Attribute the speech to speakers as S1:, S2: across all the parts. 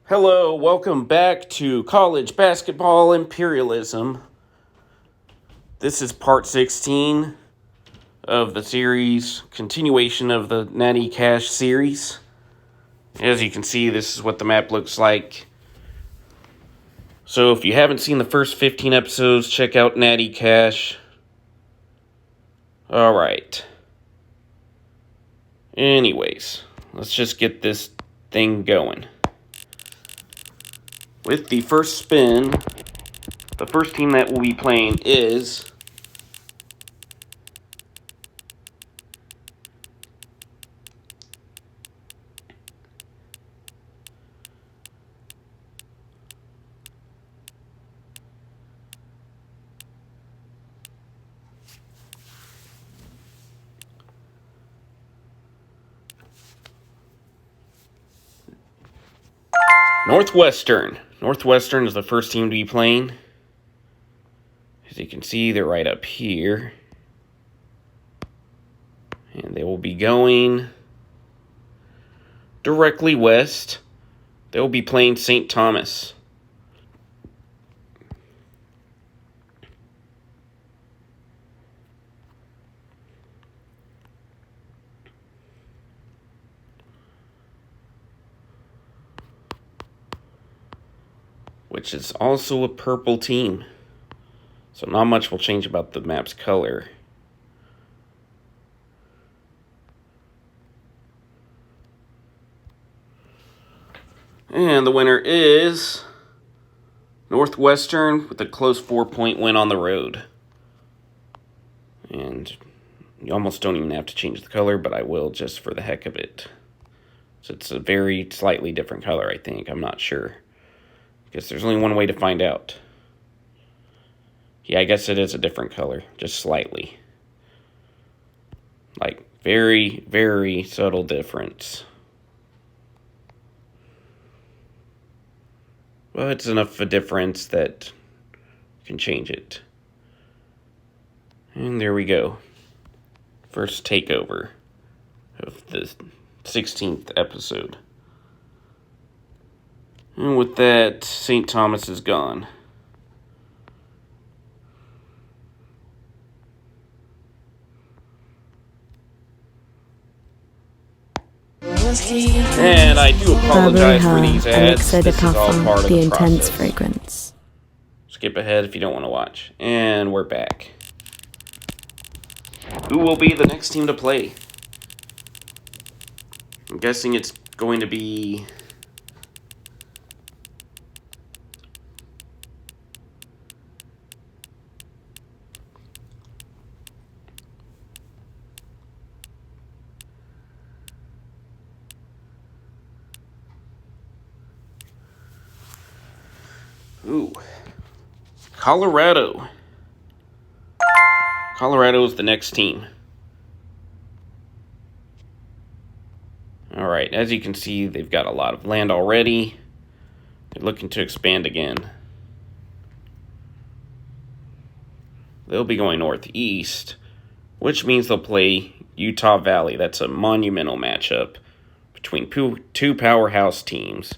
S1: Hello, welcome back to College Basketball Imperialism. This is part 16 of the series, continuation of the Natty Cash series. As you can see, this is what the map looks like. So if you haven't seen the first 15 episodes, check out Natty Cash. Alright. Anyways, let's just get this thing going. With the first spin, the first team that we'll be playing is Northwestern. Northwestern is the first team to be playing. As you can see, they're right up here. And they will be going directly west. They will be playing St. Thomas. Which is also a purple team. So not much will change about the map's color. And the winner is Northwestern with a close 4-point win on the road. And you almost don't even have to change the color, but I will just for the heck of it. So it's a very slightly different color, I think. I'm not sure. I guess there's only one way to find out. Yeah, I guess it is a different color, just slightly. Like, very, very subtle difference. Well, it's enough of a difference that you can change it. And there we go. First takeover of the 16th episode. And with that, St. Thomas is gone. And I do apologize for these ads. This is all part of the intense fragrance. Skip ahead if you don't want to watch. And we're back. Who will be the next team to play? I'm guessing it's going to be Colorado. Colorado is the next team. Alright, as you can see, they've got a lot of land already. They're looking to expand again. They'll be going northeast, which means they'll play Utah Valley. That's a monumental matchup between two powerhouse teams.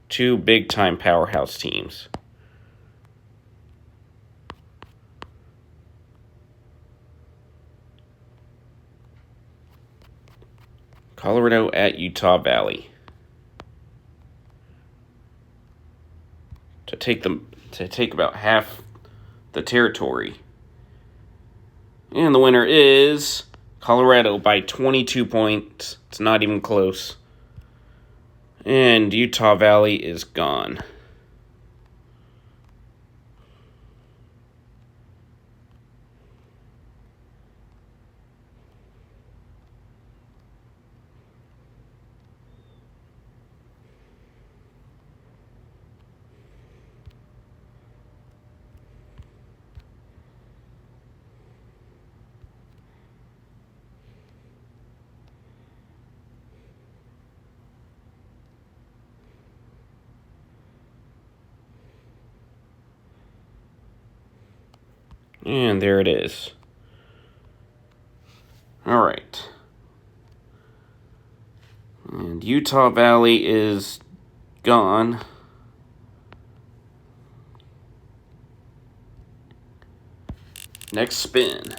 S1: Two big-time powerhouse teams. Colorado at Utah Valley. To take about half the territory. And the winner is Colorado by 22 points. It's not even close. And Utah Valley is gone. And there it is. All right. And Utah Valley is gone. Next spin.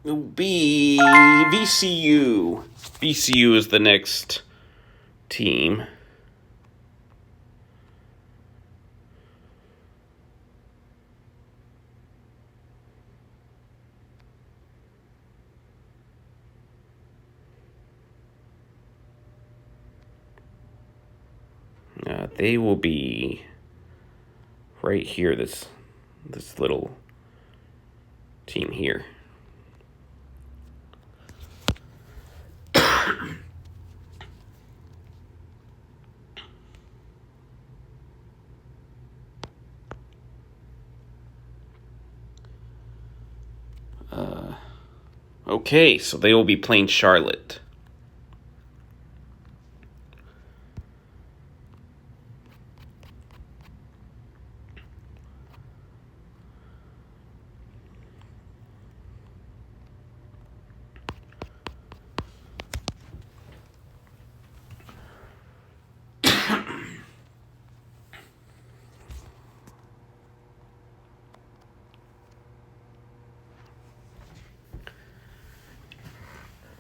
S1: It will be VCU. VCU is the next team. They will be right here, this little team here. Okay, so they will be playing Charlotte.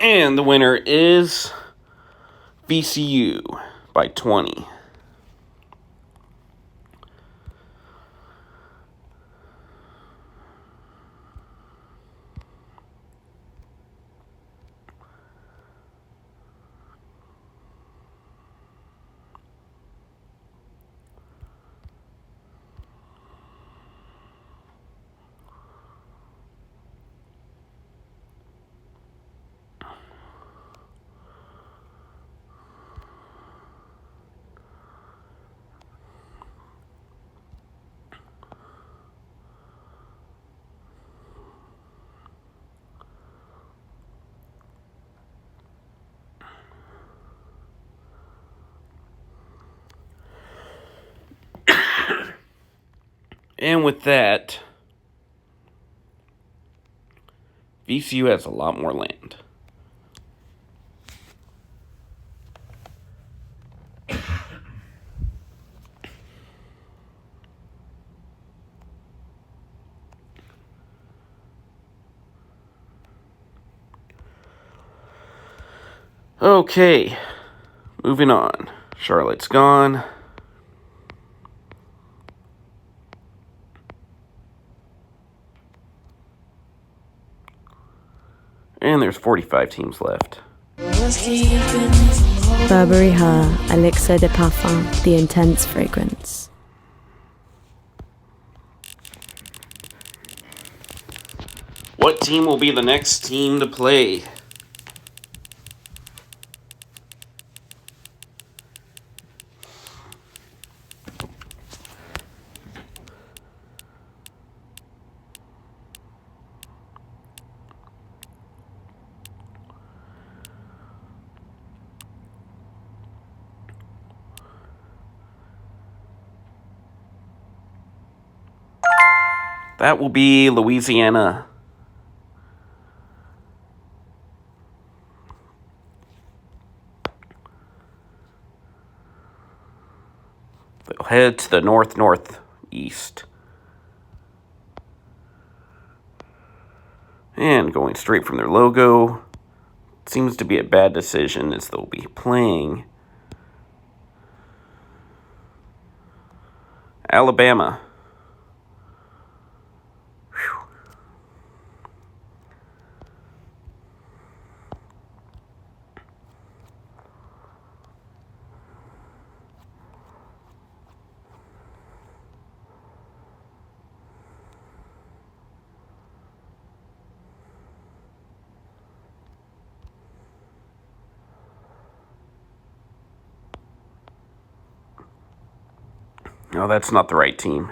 S1: And the winner is VCU by 20. And with that, VCU has a lot more land. Okay, moving on. Charlotte's gone. And there's 45 teams left.
S2: Burberry Her, Elixir de Parfum, the intense fragrance.
S1: What team will be the next team to play? That will be Louisiana. They'll head to the northeast. And going straight from their logo, seems to be a bad decision as they'll be playing Alabama. No, that's not the right team.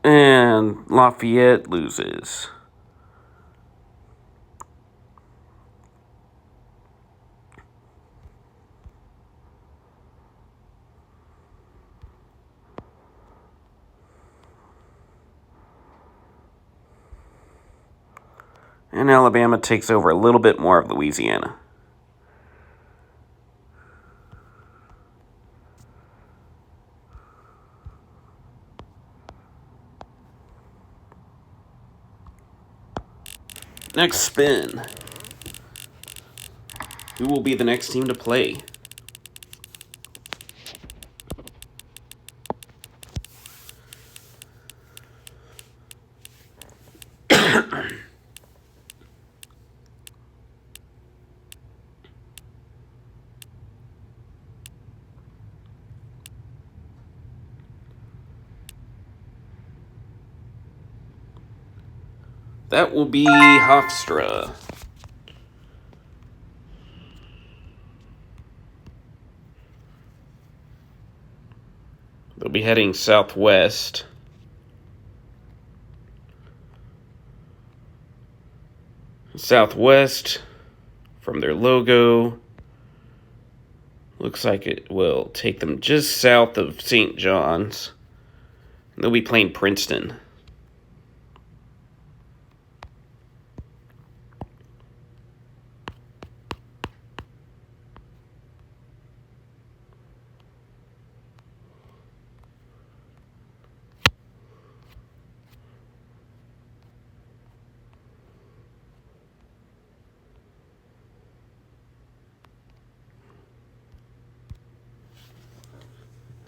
S1: And Lafayette loses. And Alabama takes over a little bit more of Louisiana. Next spin. Who will be the next team to play? That will be Hofstra. They'll be heading southwest. Southwest from their logo. Looks like it will take them just south of St. John's. They'll be playing Princeton.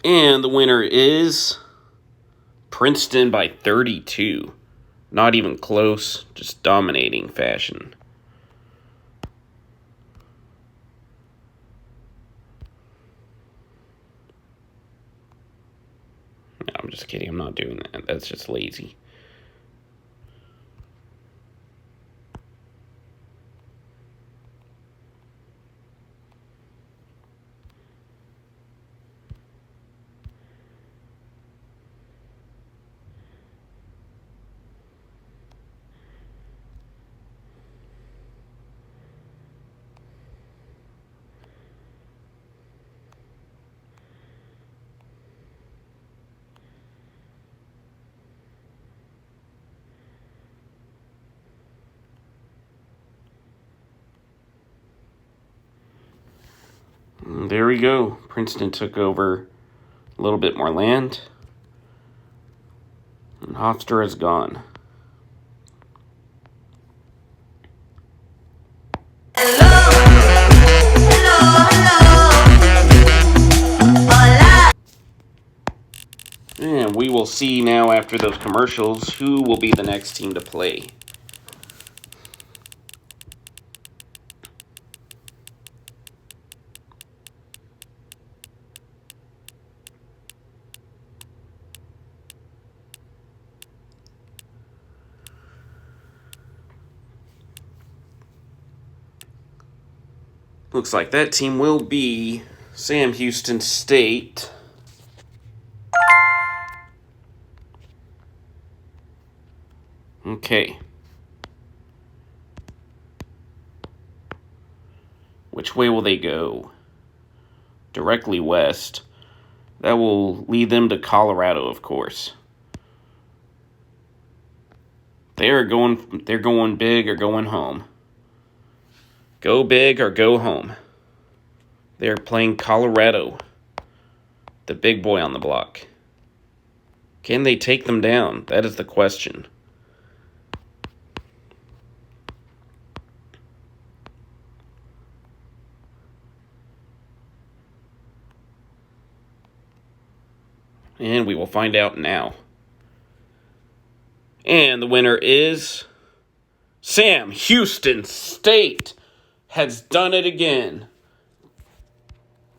S1: And the winner is Princeton by 32. Not even close, just dominating fashion. No, I'm just kidding. I'm not doing that. That's just lazy. There we go. Princeton took over a little bit more land. And Hofstra is gone. And we will see now after those commercials who will be the next team to play. Looks like that team will be Sam Houston State. Okay. Which way will they go? Directly west. That will lead them to Colorado, of course. They're going big or going home. Go big or go home. They're playing Colorado. The big boy on the block. Can they take them down? That is the question. And we will find out now. And the winner is Sam Houston State has done it again.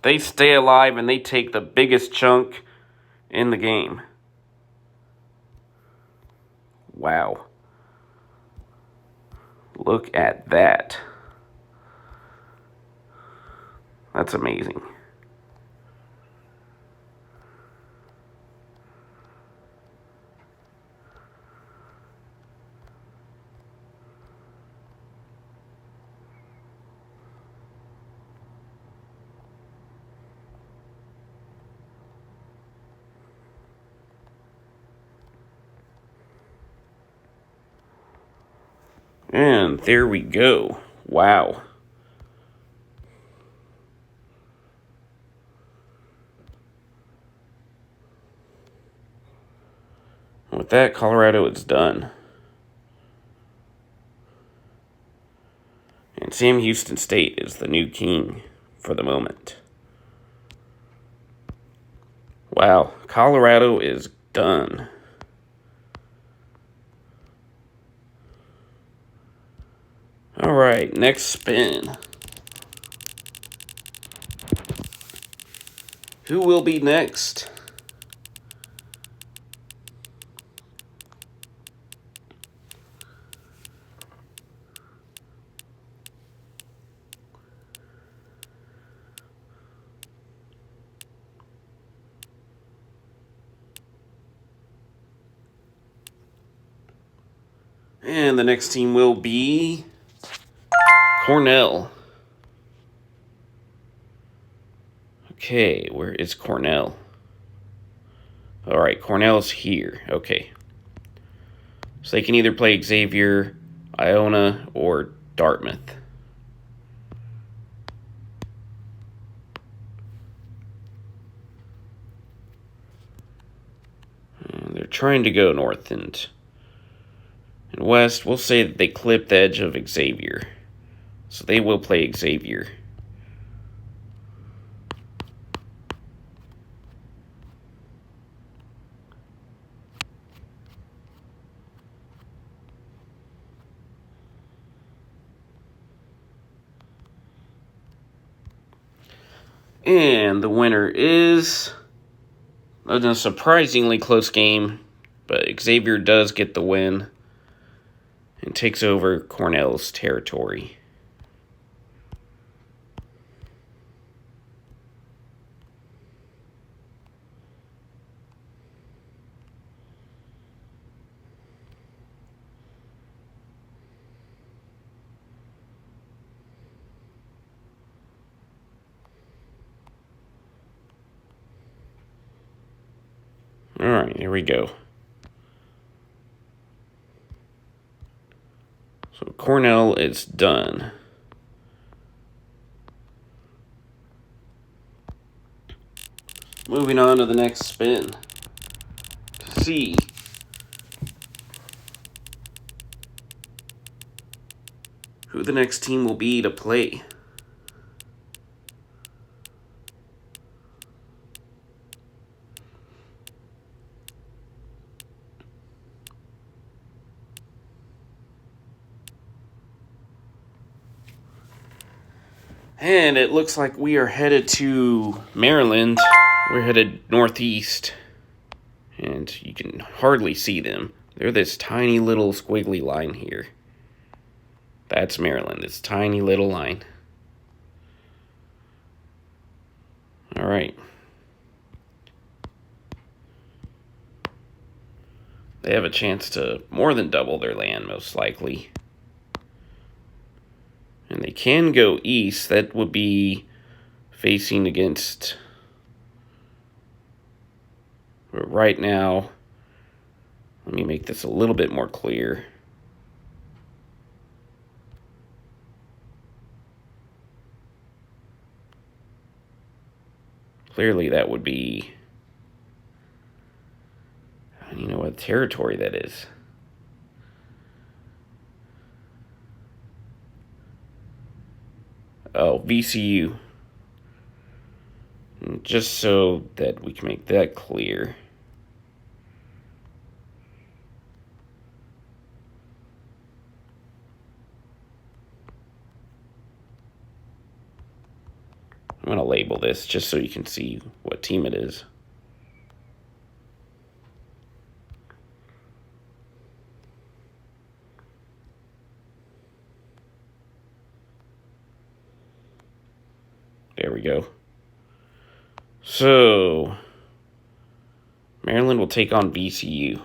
S1: They stay alive and they take the biggest chunk in the game. Wow. Look at that. That's amazing. And there we go. Wow. With that, Colorado is done. And Sam Houston State is the new king for the moment. Wow, Colorado is done. All right, next spin. Who will be next? And the next team will be Cornell. Okay, where is Cornell? All right, Cornell's here. Okay. So they can either play Xavier, Iona, or Dartmouth. And they're trying to go north and west. We'll say that they clip the edge of Xavier. So they will play Xavier. And the winner is a surprisingly close game, but Xavier does get the win and takes over Cornell's territory. All right, here we go. So Cornell is done. Moving on to the next spin to see who the next team will be to play. And it looks like we are headed to Maryland. We're headed northeast. And you can hardly see them. They're this tiny little squiggly line here. That's Maryland, this tiny little line. All right. They have a chance to more than double their land, most likely. And they can go east. That would be facing against... But right now, let me make this a little bit more clear. Clearly that would be... You know what territory that is. Oh, VCU. Just so that we can make that clear. I'm going to label this just so you can see what team it is. There we go. So, Maryland will take on VCU.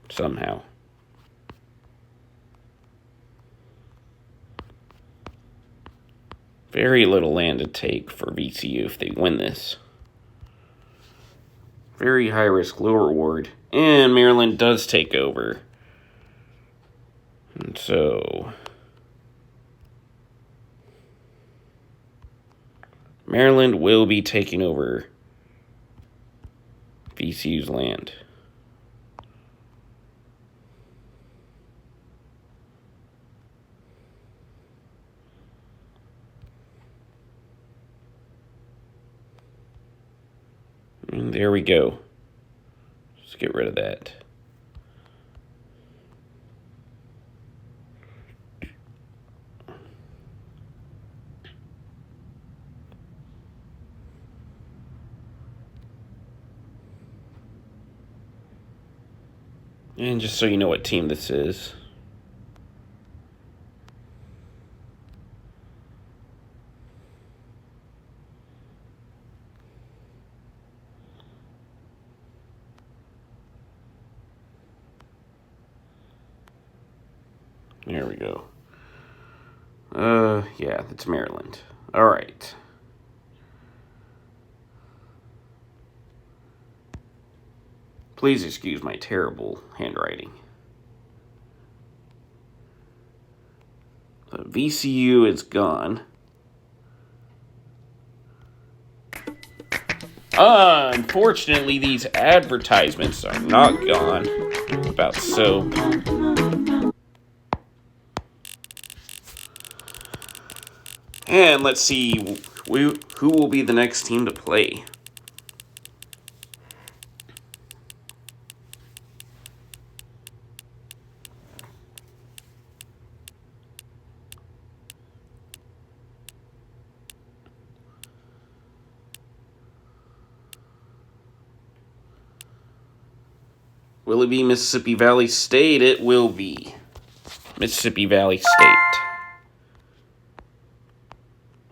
S1: Somehow. Very little land to take for VCU if they win this. Very high risk, low reward. And Maryland does take over. And so Maryland will be taking over VCU's land. And there we go. Let's get rid of that. And just so you know what team this is. There we go. Yeah, that's Maryland. All right. Please excuse my terrible handwriting. VCU is gone. Unfortunately, these advertisements are not gone. About so. And let's see who will be the next team to play. Will it be Mississippi Valley State? It will be Mississippi Valley State.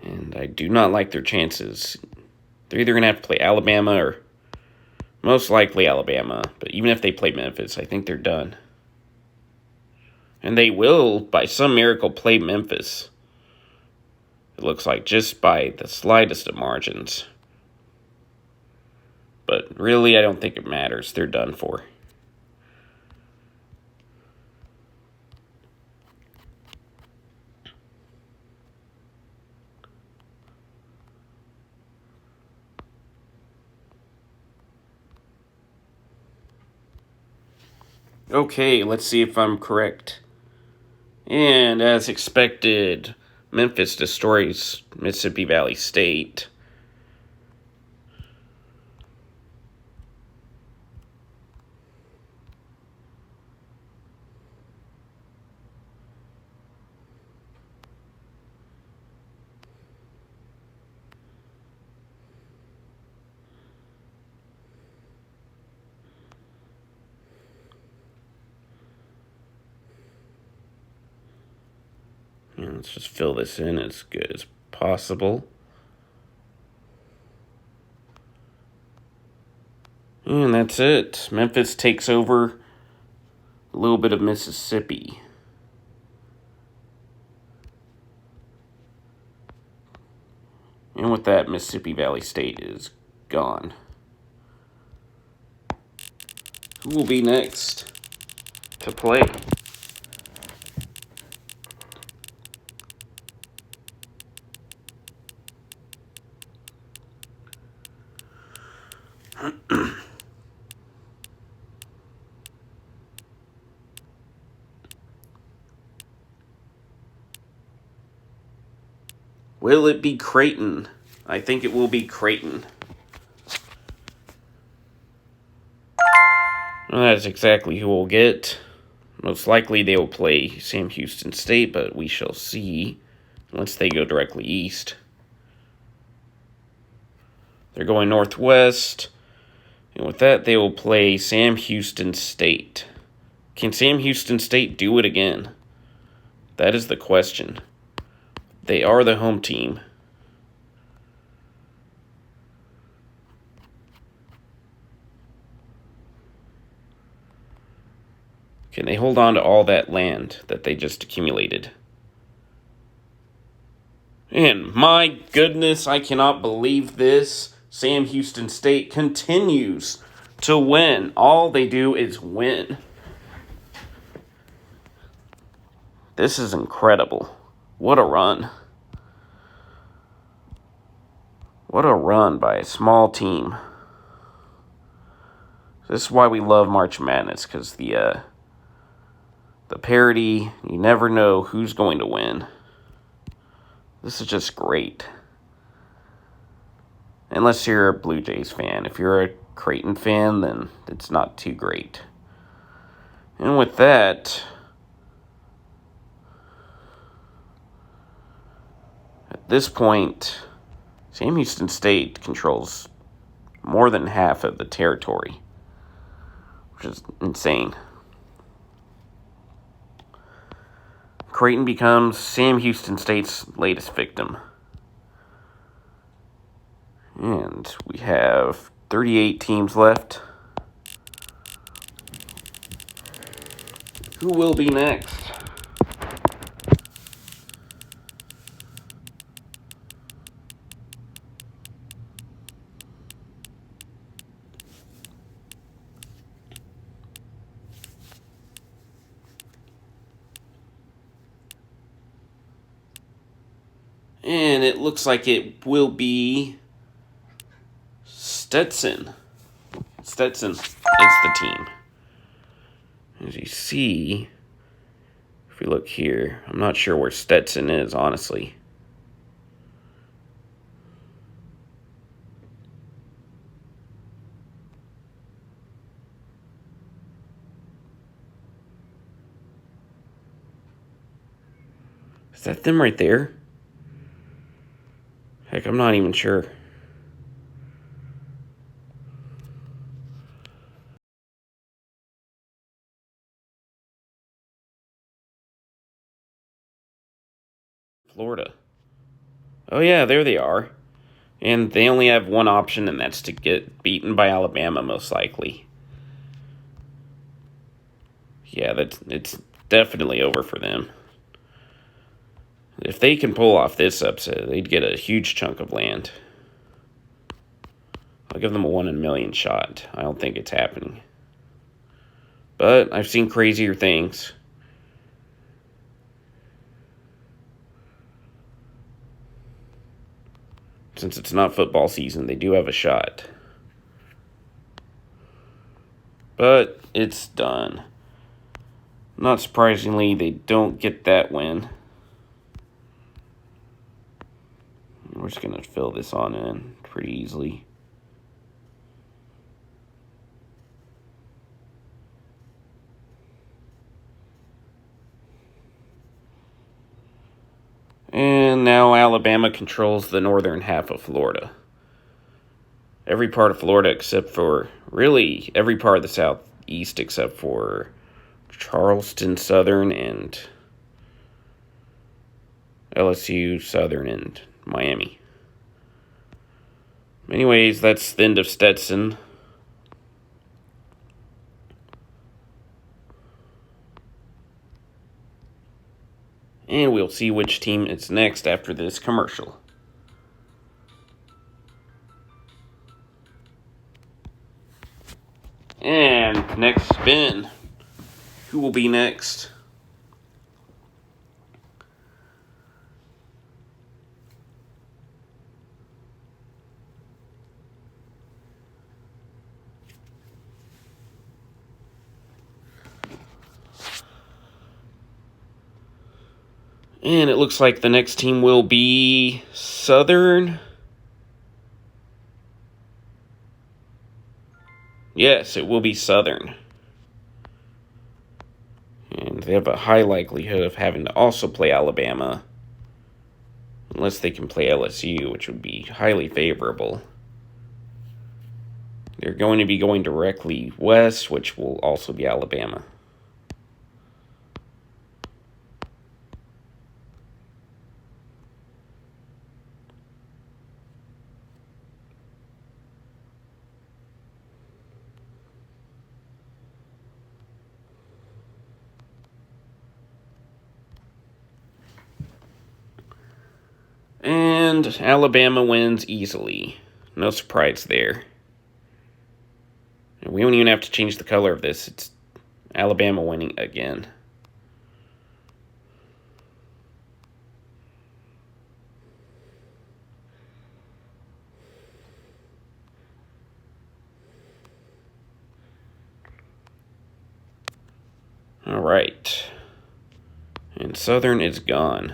S1: And I do not like their chances. They're either going to have to play Alabama or most likely Alabama. But even if they play Memphis, I think they're done. And they will, by some miracle, play Memphis. It looks like just by the slightest of margins. But really, I don't think it matters. They're done for. Okay, let's see if I'm correct. And as expected, Memphis destroys Mississippi Valley State. And let's just fill this in as good as possible. And that's it. Memphis takes over a little bit of Mississippi. And with that, Mississippi Valley State is gone. Who will be next to play? Will it be Creighton? I think it will be Creighton. Well, that's exactly who we'll get. Most likely they will play Sam Houston State, but we shall see once they go directly east. They're going northwest, and with that they will play Sam Houston State. Can Sam Houston State do it again? That is the question. They are the home team. Can they hold on to all that land that they just accumulated? And my goodness, I cannot believe this. Sam Houston State continues to win. All they do is win. This is incredible. What a run. What a run by a small team. This is why we love March Madness, because the parity, you never know who's going to win. This is just great. Unless you're a Blue Jays fan. If you're a Creighton fan, then it's not too great. And with that, at this point, Sam Houston State controls more than half of the territory, which is insane. Creighton becomes Sam Houston State's latest victim. And we have 38 teams left. Who will be next? And it looks like it will be Stetson. Stetson is the team. As you see, if we look here, I'm not sure where Stetson is, honestly. Is that them right there? Heck, I'm not even sure. Florida. Oh yeah, there they are. And they only have one option, and that's to get beaten by Alabama, most likely. Yeah, it's definitely over for them. If they can pull off this upset, they'd get a huge chunk of land. I'll give them a 1 in a million shot. I don't think it's happening. But I've seen crazier things. Since it's not football season, they do have a shot. But it's done. Not surprisingly, they don't get that win. We're just going to fill this on in pretty easily. And now Alabama controls the northern half of Florida. Every part of Florida except for, really, every part of the southeast except for Charleston Southern and LSU Southern and Miami. Anyways, that's the end of Stetson. And we'll see which team is next after this commercial. And next spin. Who will be next? And it looks like the next team will be Southern. Yes, it will be Southern. And they have a high likelihood of having to also play Alabama. Unless they can play LSU, which would be highly favorable. They're going to be going directly west, which will also be Alabama. And Alabama wins easily. No surprise there. And We don't even have to change the color of this. It's Alabama winning again. All right. And Southern is gone.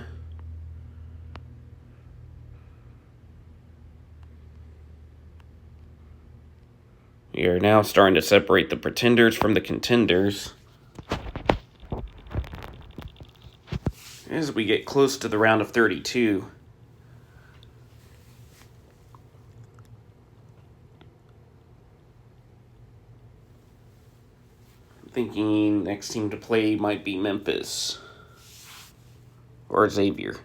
S1: We are now starting to separate the pretenders from the contenders as we get close to the round of 32. I'm thinking next team to play might be Memphis or Xavier.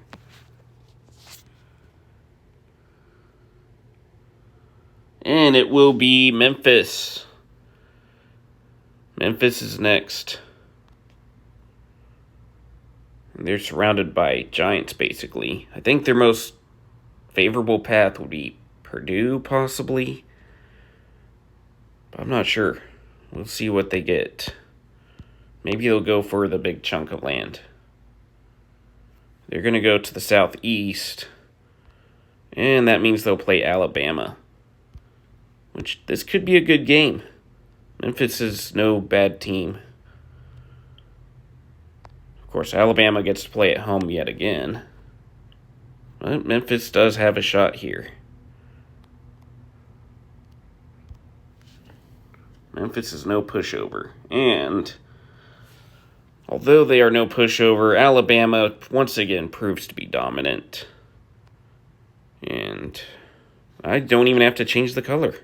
S1: And it will be Memphis. Memphis is next. And they're surrounded by giants, basically. I think their most favorable path would be Purdue, possibly. But I'm not sure. We'll see what they get. Maybe they'll go for the big chunk of land. They're going to go to the southeast. And that means they'll play Alabama. Which, this could be a good game. Memphis is no bad team. Of course, Alabama gets to play at home yet again. But Memphis does have a shot here. Memphis is no pushover. And although they are no pushover, Alabama once again proves to be dominant. And I don't even have to change the color.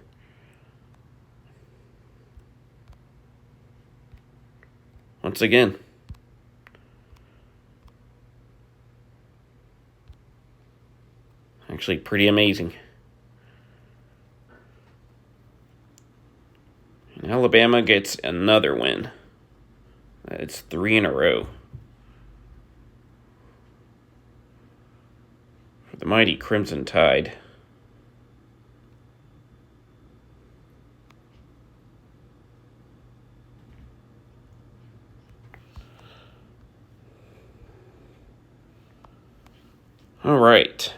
S1: Once again. Actually, pretty amazing. And Alabama gets another win. It's 3 in a row. For the mighty Crimson Tide. All right.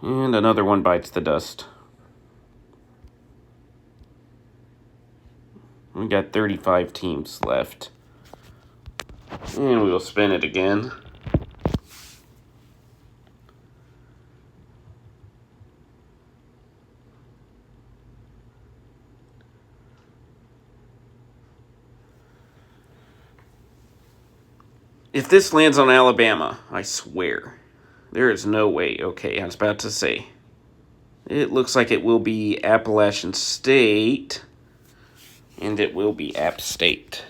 S1: And another one bites the dust. We got 35 teams left. And we will spin it again. If this lands on Alabama, I swear, there is no way. Okay, I was about to say. It looks like it will be Appalachian State, and it will be App State.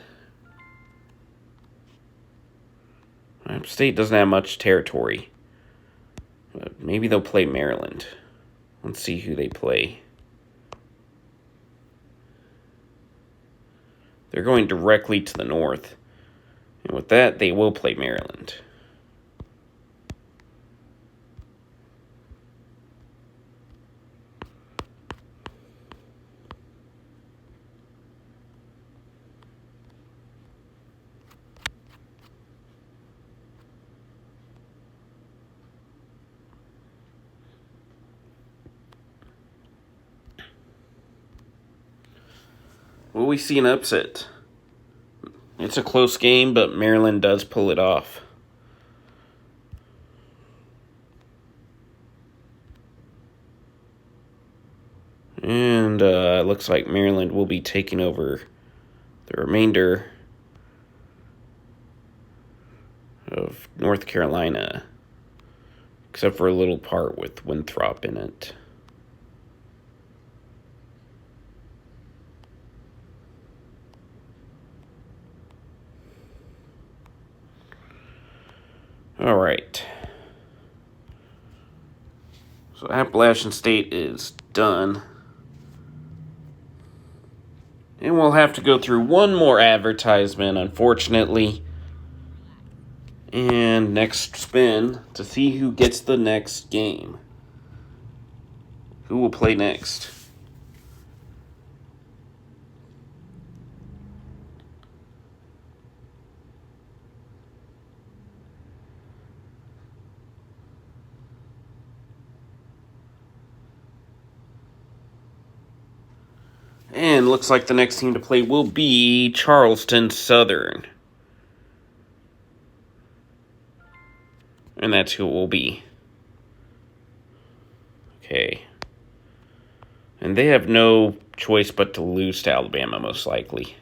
S1: App State doesn't have much territory, but maybe they'll play Maryland. Let's see who they play. They're going directly to the north. And with that, they will play Maryland. Will we see an upset? It's a close game, but Maryland does pull it off. And it looks like Maryland will be taking over the remainder of North Carolina, except for a little part with Winthrop in it. All right. So Appalachian State is done. And we'll have to go through one more advertisement, unfortunately. And next spin to see who gets the next game. Who will play next? And looks like the next team to play will be Charleston Southern. And that's who it will be. Okay. And they have no choice but to lose to Alabama, most likely.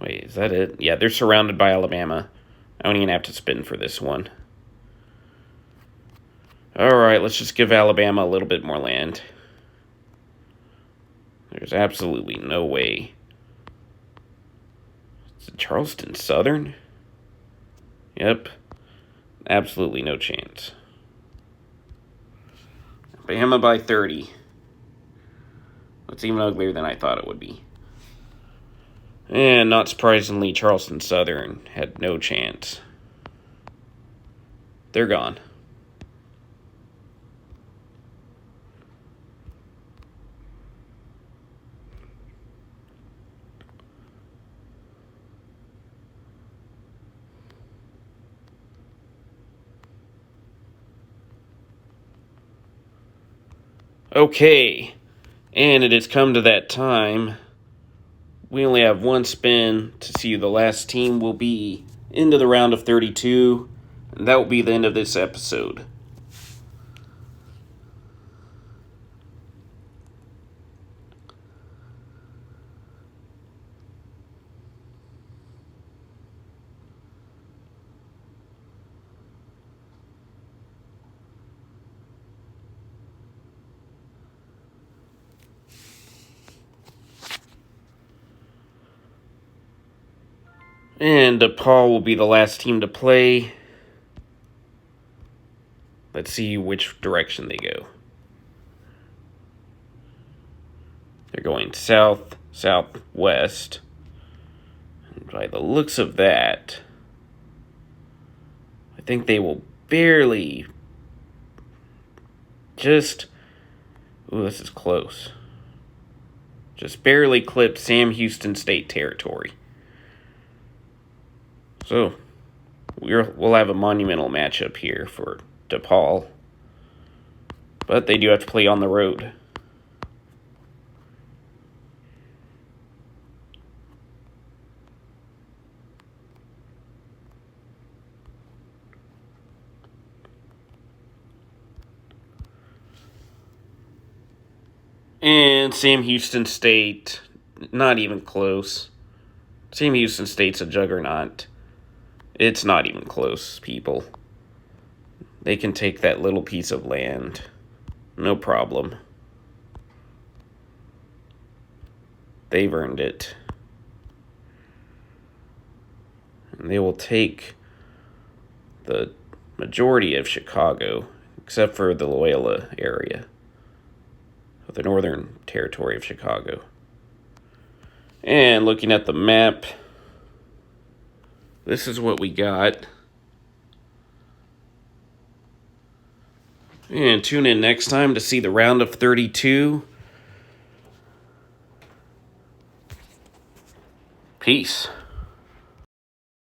S1: Wait, is that it? Yeah, they're surrounded by Alabama. I don't even have to spin for this one. Alright, let's just give Alabama a little bit more land. There's absolutely no way. Is it Charleston Southern? Yep. Absolutely no chance. Bama by 30. That's even uglier than I thought it would be. And not surprisingly, Charleston Southern had no chance. They're gone. Okay, and it has come to that time. We only have one spin to see who the last team will be into the round of 32, and that will be the end of this episode. And DePaul will be the last team to play. Let's see which direction they go. They're going south, southwest. And by the looks of that, I think they will barely just... Ooh, this is close. Just barely clip Sam Houston State territory. So, we'll have a monumental matchup here for DePaul. But they do have to play on the road. And Sam Houston State, not even close. Sam Houston State's a juggernaut. It's not even close, people. They can take that little piece of land. No problem. They've earned it. And they will take the majority of Chicago, except for the Loyola area of the northern territory of Chicago. And looking at the map, this is what we got. And tune in next time to see the round of 32. Peace.